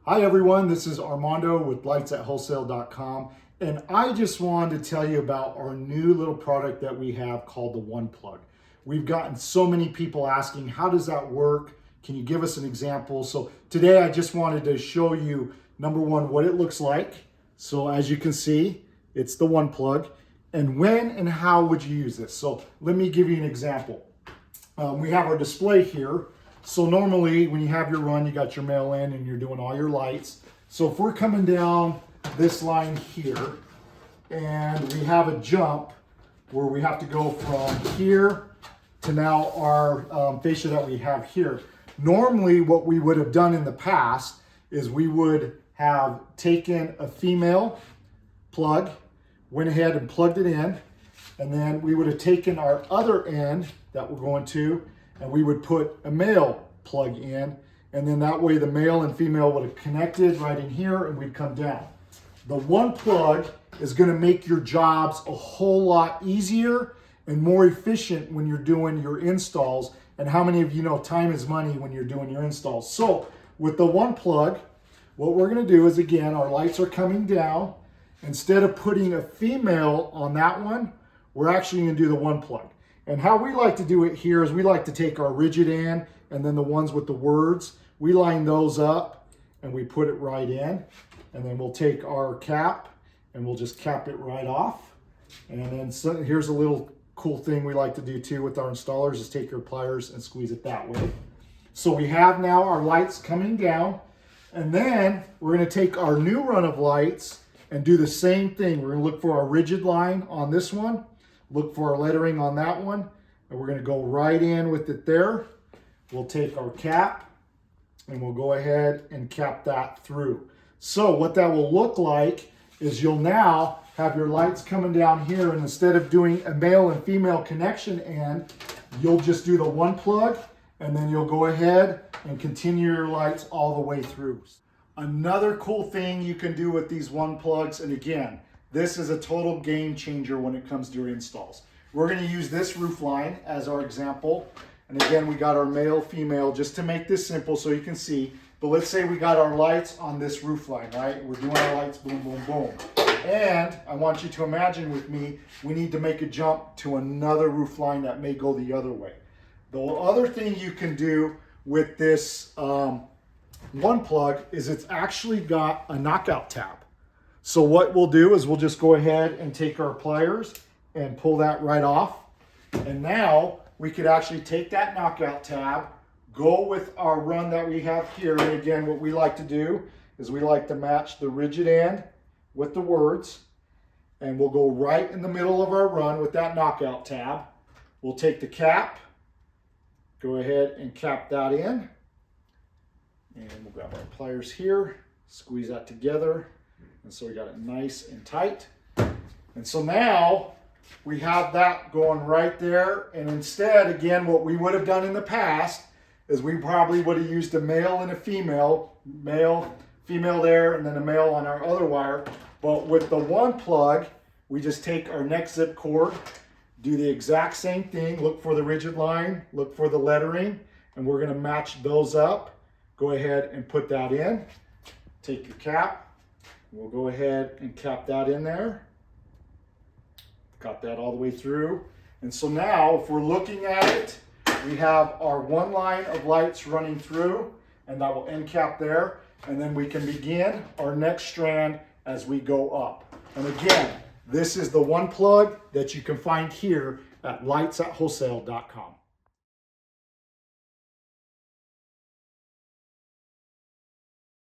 Hi everyone, this is Armando with lightsathwholesale.com, and I just wanted to tell you about our new little product that we have called the One Plug. We've gotten so many people asking, how does that work? Can you give us an example? So today I just wanted to show you, number one, what it looks like. So as you can see, it's the One Plug. And when and how would you use this? So let me give you an example. We have our display here. So normally when you have your run, you got your mail in and you're doing all your lights. So if we're coming down this line here and we have a jump where we have to go from here to now our fascia that we have here. Normally what we would have done in the past is we would have taken a female plug, went ahead and plugged it in, and then we would have taken our other end that we're going to, and we would put a male plug in, and then that way the male and female would have connected right in here and we'd come down. The One Plug is going to make your jobs a whole lot easier and more efficient when you're doing your installs. And how many of you know time is money when you're doing your installs? So with the One Plug, what we're going to do is, again, our lights are coming down. Instead of putting a female on that one, we're actually going to do the One Plug. And how we like to do it here is we like to take our rigid end and then the ones with the words, we line those up and we put it right in. And then we'll take our cap and we'll just cap it right off. And then so, here's a little cool thing we like to do too with our installers is take your pliers and squeeze it that way. So we have now our lights coming down, and then we're going to take our new run of lights and do the same thing. We're going to look for our rigid line on this one, look for our lettering on that one, and we're going to go right in with it there. We'll take our cap and we'll go ahead and cap that through. So what that will look like is you'll now have your lights coming down here, and instead of doing a male and female connection end, you'll just do the One Plug, and then you'll go ahead and continue your lights all the way through. Another cool thing you can do with these One Plugs, and again, this is a total game changer when it comes to your installs. We're going to use this roof line as our example. And again, we got our male, female, just to make this simple so you can see. But let's say we got our lights on this roof line, right? We're doing our lights, boom, boom, boom. And I want you to imagine with me, we need to make a jump to another roof line that may go the other way. The other thing you can do with this One Plug is it's actually got a knockout tab. So what we'll do is we'll just go ahead and take our pliers and pull that right off. And now we could actually take that knockout tab, go with our run that we have here. And again, what we like to do is we like to match the rigid end with the words. And we'll go right in the middle of our run with that knockout tab. We'll take the cap, go ahead and cap that in. And we'll grab our pliers here, squeeze that together. And so we got it nice and tight. And so now we have that going right there. And instead, again, what we would have done in the past is we probably would have used a male and a female, male, female there, and then a male on our other wire. But with the One Plug, we just take our next zip cord, do the exact same thing, look for the rigid line, look for the lettering, and we're going to match those up. Go ahead and put that in. Take your cap. We'll go ahead and cap that in there. Got that all the way through. And so now if we're looking at it, we have our one line of lights running through, and that will end cap there. And then we can begin our next strand as we go up. And again, this is the One Plug that you can find here at lightsathwholesale.com.